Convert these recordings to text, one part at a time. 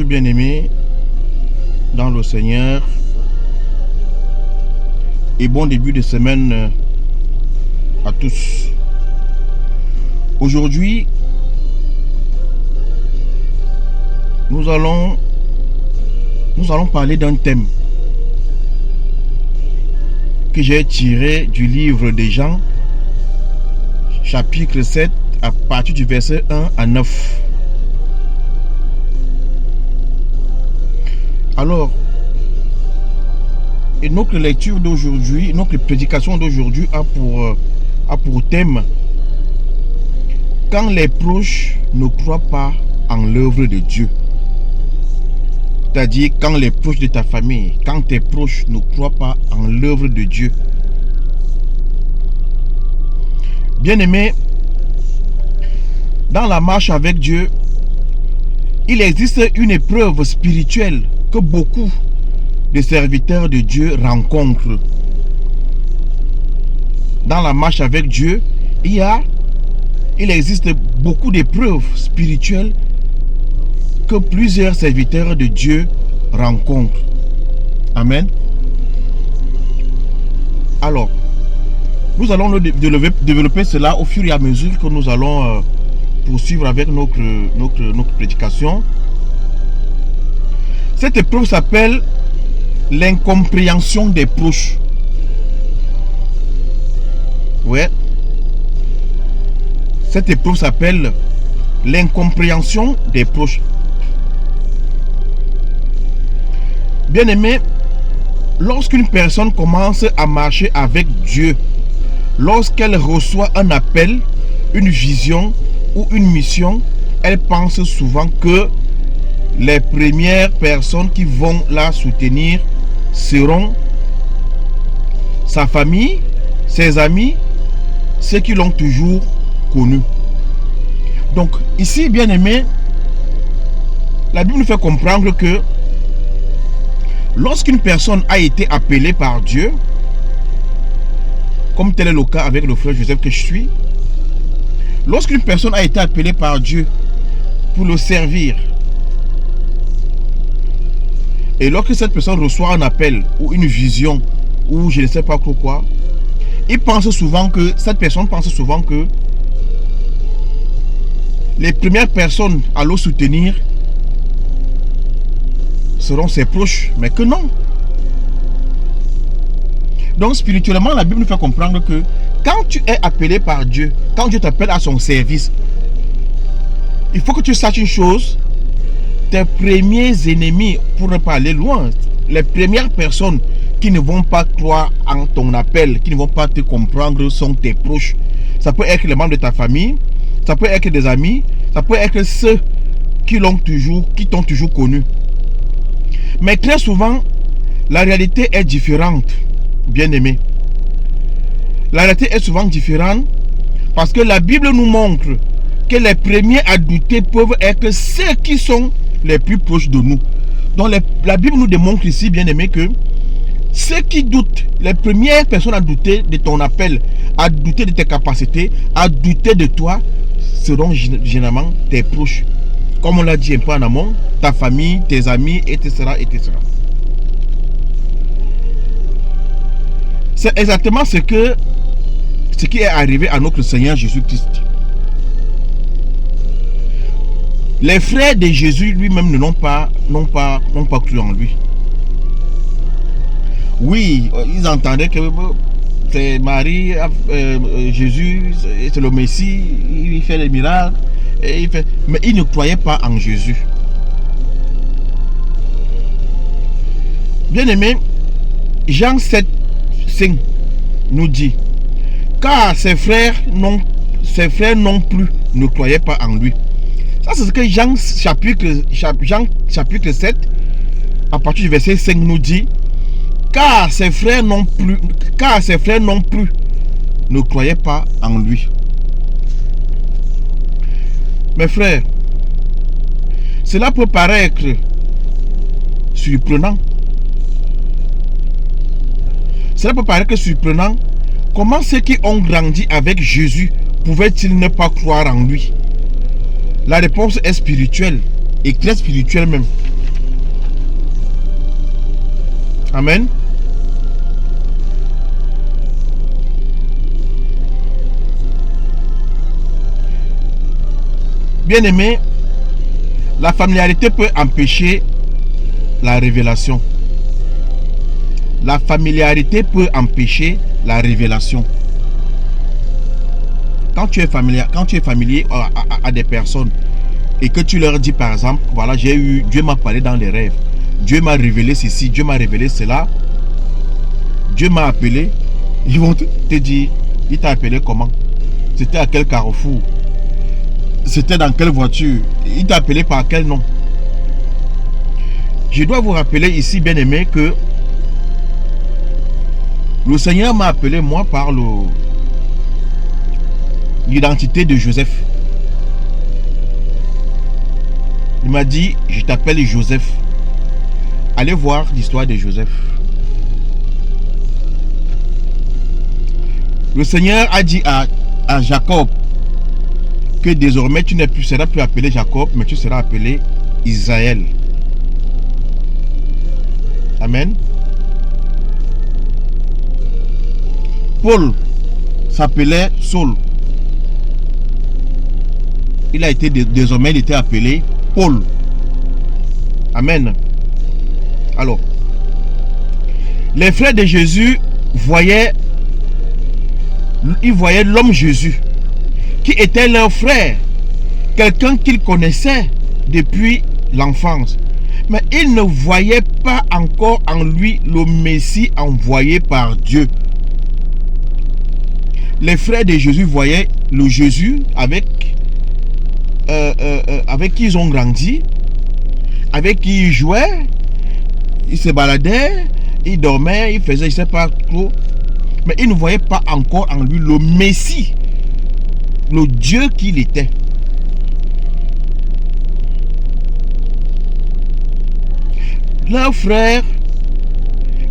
Bonjour bien-aimés dans le Seigneur et bon début de semaine à tous. Aujourd'hui, nous allons parler d'un thème que j'ai tiré du livre des Jean, chapitre 7, à partir du verset 1 à 9. Alors, et notre lecture d'aujourd'hui, notre prédication d'aujourd'hui a pour thème: quand les proches ne croient pas en l'œuvre de Dieu. C'est-à-dire quand les proches de ta famille, quand tes proches ne croient pas en l'œuvre de Dieu. Bien-aimés, dans la marche avec Dieu, il existe une épreuve spirituelle que beaucoup de serviteurs de Dieu rencontrent. Dans la marche avec Dieu, il existe beaucoup d'épreuves spirituelles que plusieurs serviteurs de Dieu rencontrent. Amen. Alors, nous allons développer cela au fur et à mesure que nous allons poursuivre avec notre prédication. Cette épreuve s'appelle l'incompréhension des proches. Ouais. Cette épreuve s'appelle l'incompréhension des proches. Bien-aimé, lorsqu'une personne commence à marcher avec Dieu, lorsqu'elle reçoit un appel, une vision ou une mission, elle pense souvent que les premières personnes qui vont la soutenir seront sa famille, ses amis, ceux qui l'ont toujours connu. Donc ici, bien aimé, la Bible nous fait comprendre que lorsqu'une personne a été appelée par Dieu, comme tel est le cas avec le frère Joseph que je suis, lorsqu'une personne a été appelée par Dieu pour le servir, et lorsque cette personne reçoit un appel ou une vision ou je ne sais pas quoi, cette personne pense souvent que les premières personnes à le soutenir seront ses proches, mais que non. Donc spirituellement, la Bible nous fait comprendre que quand tu es appelé par Dieu, quand Dieu t'appelle à son service, il faut que tu saches une chose: tes premiers ennemis, pour ne pas aller loin, les premières personnes qui ne vont pas croire en ton appel, qui ne vont pas te comprendre, sont tes proches. Ça peut être les membres de ta famille, ça peut être des amis, ça peut être ceux qui t'ont toujours connu. Mais très souvent, la réalité est différente, bien-aimés. La réalité est souvent différente parce que la Bible nous montre que les premiers à douter peuvent être ceux qui sont les plus proches de nous. Donc la Bible nous démontre ici, bien-aimés, que ceux qui doutent, les premières personnes à douter de ton appel, à douter de tes capacités, à douter de toi, seront généralement tes proches. Comme on l'a dit un peu en amont, ta famille, tes amis, etc. etc. C'est exactement ce qui est arrivé à notre Seigneur Jésus-Christ. Les frères de Jésus lui-même n'ont pas cru en lui. Oui, ils entendaient que c'est Marie, Jésus, c'est le Messie, il fait les miracles, mais ils ne croyaient pas en Jésus. Bien-aimé, Jean 7, 5 nous dit: car ses frères non plus ne croyaient pas en lui. Ça, c'est ce que Jean chapitre 7, à partir du verset 5 nous dit: car ses frères non plus ne croyaient pas en lui. Mes frères, cela peut paraître surprenant. Cela peut paraître surprenant. Comment ceux qui ont grandi avec Jésus pouvaient-ils ne pas croire en lui? La réponse est spirituelle. et très spirituel même. Amen. Bien-aimé, la familiarité peut empêcher la révélation. La familiarité peut empêcher la révélation. Quand tu es familier à des personnes et que tu leur dis par exemple, voilà, Dieu m'a parlé dans les rêves, Dieu m'a révélé ceci, Dieu m'a révélé cela, Dieu m'a appelé, ils vont te dire, il t'a appelé comment? C'était à quel carrefour? C'était dans quelle voiture? Il t'a appelé par quel nom? Je dois vous rappeler ici, bien aimé, que le Seigneur m'a appelé moi par l'identité de Joseph. Il m'a dit, je t'appelle Joseph. Allez voir l'histoire de Joseph. Le Seigneur a dit à Jacob que désormais tu ne seras plus appelé Jacob, mais tu seras appelé Israël. Amen. Paul s'appelait Saul. Désormais il était appelé Paul. Amen. Alors, les frères de Jésus voyaient l'homme Jésus, qui était leur frère, quelqu'un qu'ils connaissaient depuis l'enfance. Mais ils ne voyaient pas encore en lui le Messie envoyé par Dieu. Les frères de Jésus voyaient le Jésus avec qui ils ont grandi, avec qui ils jouaient, ils se baladaient, ils dormaient, ils faisaient, je ne sais pas trop. Mais ils ne voyaient pas encore en lui le Messie, le Dieu qu'il était. Leurs frères,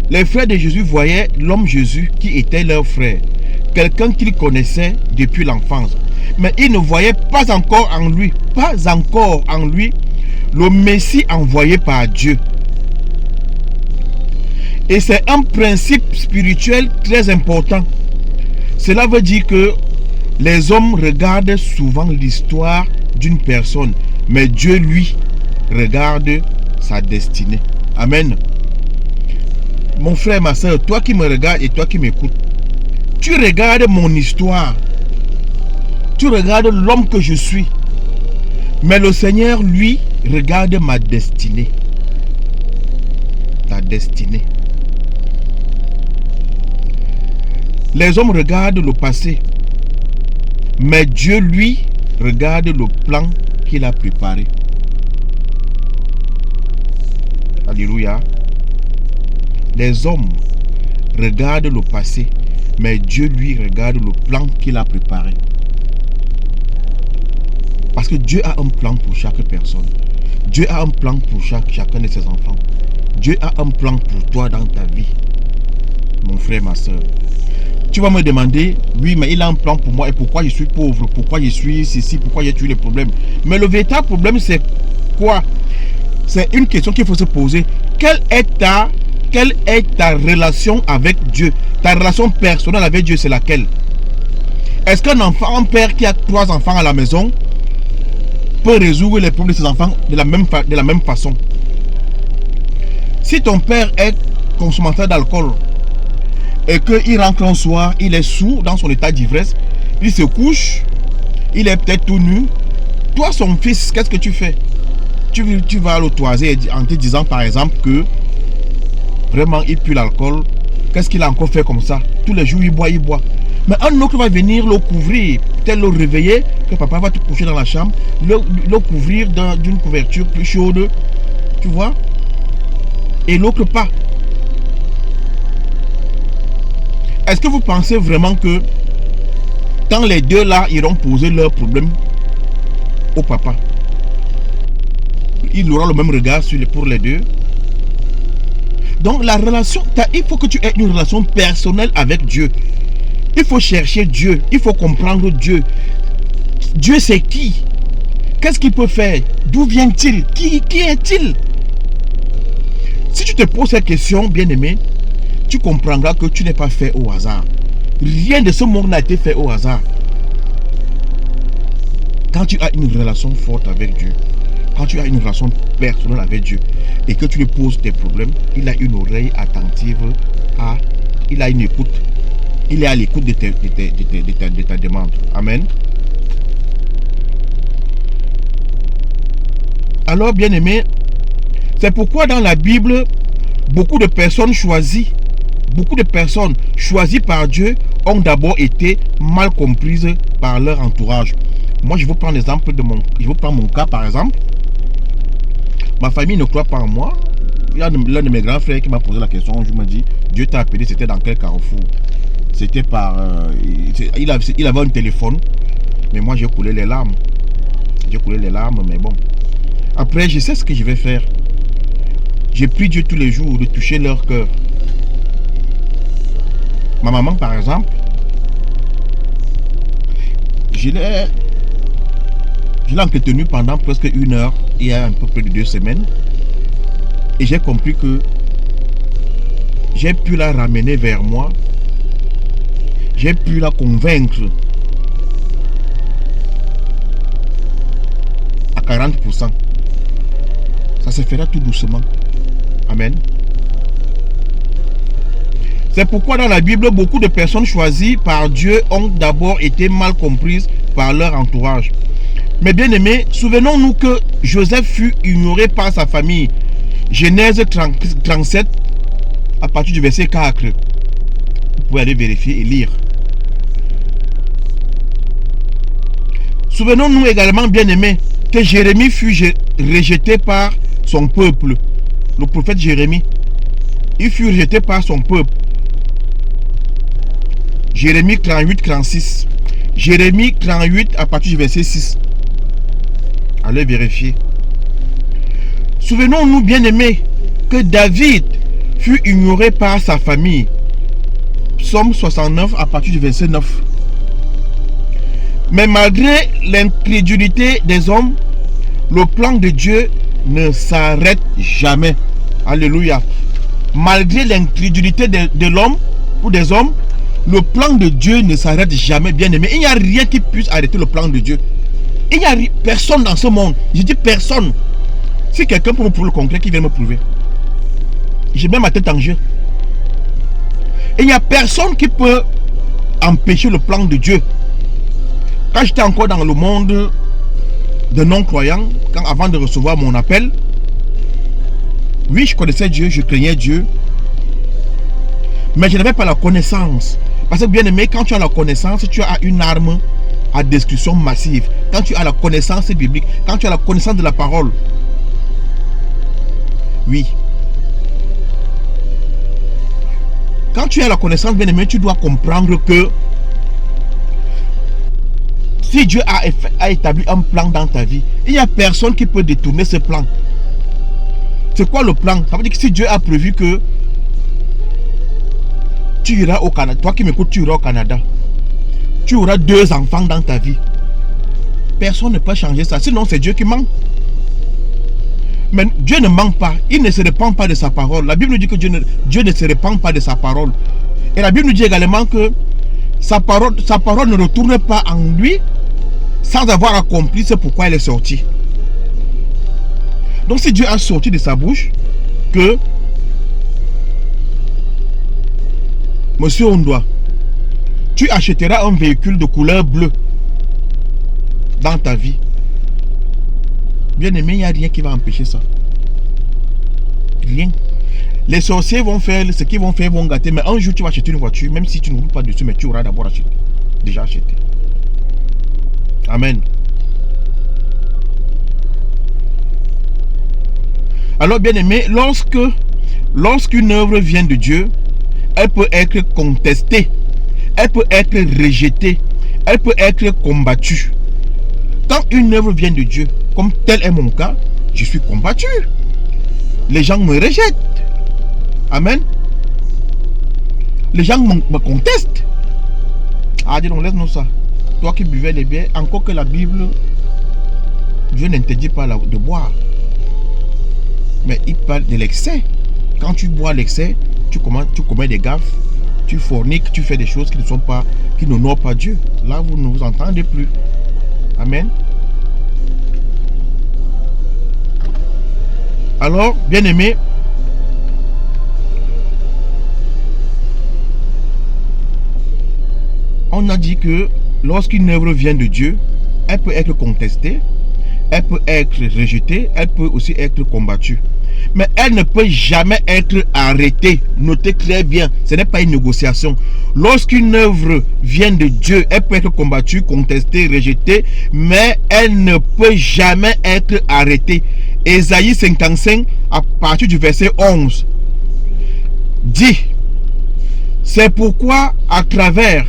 les frères de Jésus voyaient l'homme Jésus qui était leur frère, quelqu'un qu'ils connaissaient depuis l'enfance. Mais ils ne voyaient pas encore en lui, le Messie envoyé par Dieu. Et c'est un principe spirituel très important. Cela veut dire que les hommes regardent souvent l'histoire d'une personne, mais Dieu, lui, regarde sa destinée. Amen. Mon frère, ma soeur, toi qui me regardes et toi qui m'écoutes, tu regardes mon histoire. Tu regardes l'homme que je suis. Mais le Seigneur, lui, regarde ma destinée. Ta destinée. Les hommes regardent le passé. Mais Dieu, lui, regarde le plan qu'il a préparé. Alléluia. Les hommes regardent le passé. Mais Dieu, lui, regarde le plan qu'il a préparé. Parce que Dieu a un plan pour chaque personne. Dieu a un plan pour chacun de ses enfants. Dieu a un plan pour toi dans ta vie. Mon frère, ma soeur. Tu vas me demander, oui, mais il a un plan pour moi. Et pourquoi je suis pauvre? Pourquoi je suis ceci? Pourquoi j'ai eu les problèmes? Mais le véritable problème, c'est quoi? C'est une question qu'il faut se poser. Quelle est ta relation avec Dieu? Ta relation personnelle avec Dieu, c'est laquelle? Est-ce qu'un enfant, un père qui a 3 enfants à la maison peut résoudre les problèmes de ses enfants de la même façon? Si ton père est consommateur d'alcool et qu'il rentre un soir, il est sourd dans son état d'ivresse, il se couche, il est peut-être tout nu, toi son fils, qu'est-ce que tu fais? Tu vas le toiser en te disant par exemple que vraiment il pue l'alcool. Qu'est-ce qu'il a encore fait comme ça? Tous les jours il boit. Mais un autre va venir le couvrir, peut-être le réveiller, que papa va te coucher dans la chambre, le couvrir d'une couverture plus chaude, tu vois? Et l'autre pas. Est-ce que vous pensez vraiment que quand les deux là iront poser leurs problèmes au papa, il aura le même regard pour les deux? Donc la relation, il faut que tu aies une relation personnelle avec Dieu. Il faut chercher Dieu, il faut comprendre Dieu. Dieu c'est qui? Qu'est-ce qu'il peut faire? D'où vient-il? Qui est-il? Si tu te poses cette question, bien-aimé, tu comprendras que tu n'es pas fait au hasard. Rien de ce monde n'a été fait au hasard. Quand tu as une relation forte avec Dieu, quand tu as une relation personnelle avec Dieu et que tu lui poses tes problèmes, il a une oreille attentive, il a une écoute. Il est à l'écoute de ta demande. Amen. Alors, bien-aimé, c'est pourquoi dans la Bible, beaucoup de personnes choisies par Dieu ont d'abord été mal comprises par leur entourage. Moi, je vous prends l'exemple je vous prends mon cas par exemple. Ma famille ne croit pas en moi. Il y a l'un de mes grands frères qui m'a posé la question. Je me dis, Dieu t'a appelé, c'était dans quel carrefour? C'était par... il avait un téléphone. Mais moi, j'ai coulé les larmes. Mais bon. Après, je sais ce que je vais faire. J'ai pris Dieu tous les jours de toucher leur cœur. Ma maman, par exemple, je l'ai entretenue pendant presque 1 heure, il y a un peu plus de 2 semaines. Et j'ai compris que j'ai pu la ramener vers moi. J'ai pu la convaincre à 40%. Ça se fera tout doucement. Amen. C'est pourquoi dans la Bible, beaucoup de personnes choisies par Dieu ont d'abord été mal comprises par leur entourage. Mais bien aimés, souvenons-nous que Joseph fut ignoré par sa famille. Genèse 37, à partir du verset 4. Vous pouvez aller vérifier et lire. Souvenons-nous également, bien aimés, que Jérémie fut rejeté par son peuple. Le prophète Jérémie, il fut rejeté par son peuple. Jérémie 38, 36. Jérémie 38 à partir du verset 6. Allez vérifier. Souvenons-nous, bien aimés, que David fut ignoré par sa famille. Psaume 69 à partir du verset 9. Mais malgré l'incrédulité des hommes, le plan de Dieu ne s'arrête jamais. Alléluia. Malgré l'incrédulité de l'homme ou des hommes, le plan de Dieu ne s'arrête jamais, bien aimé. Il n'y a rien qui puisse arrêter le plan de Dieu. Il n'y a personne dans ce monde. Je dis personne. Si quelqu'un peut me prouver le concret, qui vient me prouver. J'ai même ma tête en jeu. Il n'y a personne qui peut empêcher le plan de Dieu. Quand j'étais encore dans le monde de non-croyants, avant de recevoir mon appel, oui, je connaissais Dieu, je craignais Dieu, mais je n'avais pas la connaissance. Parce que bien aimé, quand tu as la connaissance, tu as une arme à destruction massive. Quand tu as la connaissance biblique, quand tu as la connaissance de la parole, oui. Quand tu as la connaissance, bien aimé, tu dois comprendre que si Dieu a établi un plan dans ta vie, il n'y a personne qui peut détourner ce plan. C'est quoi le plan? Ça veut dire que si Dieu a prévu que tu iras au Canada, toi qui m'écoutes, tu iras au Canada, tu auras 2 enfants dans ta vie. Personne ne peut changer ça, sinon c'est Dieu qui ment. Mais Dieu ne ment pas, il ne se répand pas de sa parole. La Bible nous dit que Dieu ne se répand pas de sa parole. Et la Bible nous dit également que sa parole ne retourne pas en lui sans avoir accompli ce pourquoi elle est sortie. Donc si Dieu a sorti de sa bouche que Monsieur Ondoa, tu achèteras un véhicule de couleur bleue dans ta vie. Bien aimé, il n'y a rien qui va empêcher ça. Rien. Les sorciers vont faire ce qu'ils vont faire, vont gâter. Mais un jour, tu vas acheter une voiture, même si tu ne roules pas dessus, mais tu auras d'abord acheté. Déjà acheté. Amen. Alors, bien aimé, lorsqu'une œuvre vient de Dieu, elle peut être contestée, elle peut être rejetée, elle peut être combattue. Quand une œuvre vient de Dieu, comme tel est mon cas, je suis combattu. Les gens me rejettent. Amen. Les gens me contestent. Ah, dis donc, laisse-nous ça. Toi qui buvais les bières, encore que la Bible, Dieu n'interdit pas de boire. Mais il parle de l'excès. Quand tu bois l'excès, tu commets des gaffes, tu forniques, tu fais des choses qui n'honorent pas Dieu. Là, vous ne vous entendez plus. Amen. Alors, bien-aimés, on a dit que lorsqu'une œuvre vient de Dieu, elle peut être contestée, elle peut être rejetée, elle peut aussi être combattue. Mais elle ne peut jamais être arrêtée. Notez très bien, ce n'est pas une négociation. Lorsqu'une œuvre vient de Dieu, elle peut être combattue, contestée, rejetée, mais elle ne peut jamais être arrêtée. Ésaïe 55, à partir du verset 11, dit, c'est pourquoi à travers...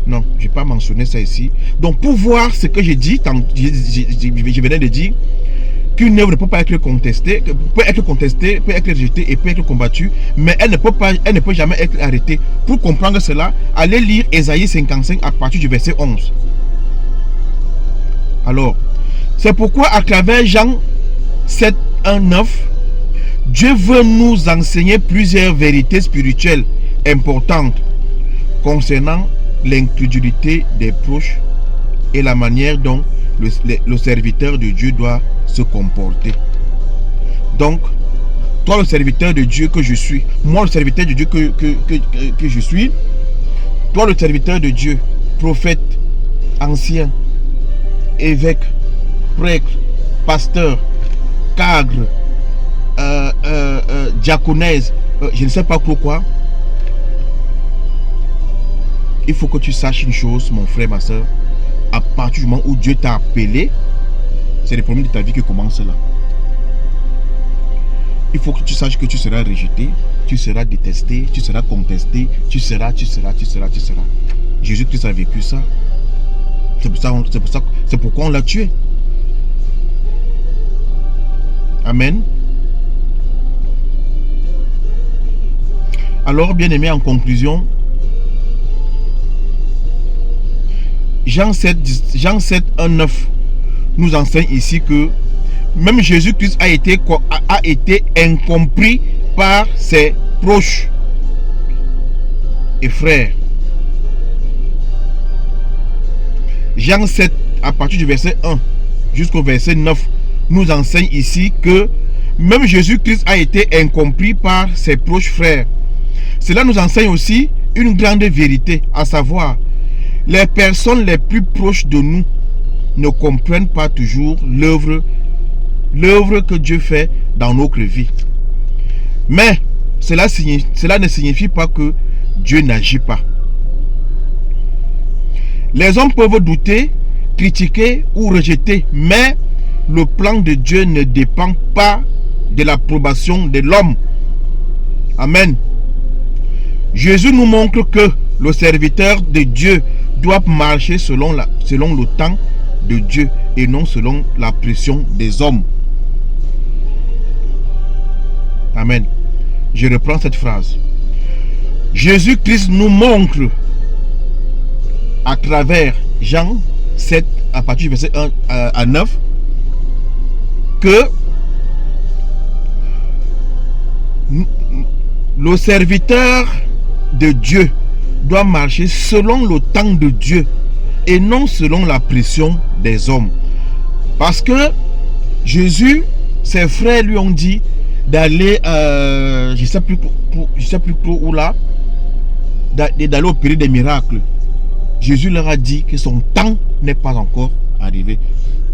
Non, je n'ai pas mentionné ça ici. Donc, pour voir ce que j'ai dit, je venais de dire qu'une œuvre ne peut pas être contestée, peut être rejetée et peut être combattue, mais elle ne peut jamais être arrêtée. Pour comprendre cela, allez lire Ésaïe 55 à partir du verset 11. Alors, c'est pourquoi à travers Jean 7, 1, 9, Dieu veut nous enseigner plusieurs vérités spirituelles importantes concernant l'incrédulité des proches et la manière dont le serviteur de Dieu doit se comporter. Donc, toi le serviteur de Dieu que je suis, moi le serviteur de Dieu que je suis, toi le serviteur de Dieu, prophète, ancien, évêque, prêtre, pasteur, cadre, diaconèse, je ne sais pas pourquoi. Il faut que tu saches une chose, mon frère, ma soeur. À partir du moment où Dieu t'a appelé, c'est le problème de ta vie qui commence là. Il faut que tu saches que tu seras rejeté, tu seras détesté, tu seras contesté, tu seras. Jésus-Christ a vécu ça. C'est pourquoi on l'a tué. Amen. Alors, bien aimé, en conclusion, Jean 7, 1, 9 nous enseigne ici que même Jésus-Christ a été incompris par ses proches et frères. Jean 7, à partir du verset 1 jusqu'au verset 9, nous enseigne ici que même Jésus-Christ a été incompris par ses proches frères. Cela nous enseigne aussi une grande vérité, à savoir, les personnes les plus proches de nous ne comprennent pas toujours l'œuvre que Dieu fait dans notre vie. Mais cela ne signifie pas que Dieu n'agit pas. Les hommes peuvent douter, critiquer ou rejeter, mais le plan de Dieu ne dépend pas de l'approbation de l'homme. Amen. Jésus nous montre que le serviteur de Dieu doit marcher selon le temps de Dieu et non selon la pression des hommes. Amen. Je reprends cette phrase. Jésus-Christ nous montre à travers Jean 7 à partir du verset 1 à 9 que le serviteur de Dieu doit marcher selon le temps de Dieu et non selon la pression des hommes. Parce que Jésus, ses frères lui ont dit d'aller, je ne sais plus trop où là, d'aller opérer des miracles. Jésus leur a dit que son temps n'est pas encore arrivé.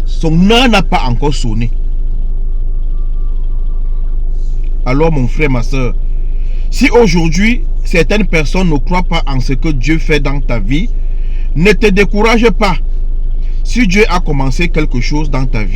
Son heure n'a pas encore sonné. Alors mon frère, ma soeur, si aujourd'hui certaines personnes ne croient pas en ce que Dieu fait dans ta vie, ne te décourage pas. Si Dieu a commencé quelque chose dans ta vie,